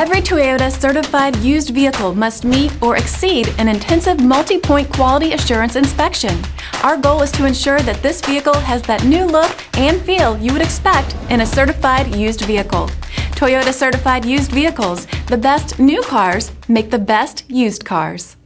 Every Toyota certified used vehicle must meet or exceed an intensive multi-point quality assurance inspection. Our goal is to ensure that this vehicle has that new look and feel you would expect in a certified used vehicle. Toyota certified used vehicles, the best new cars make the best used cars.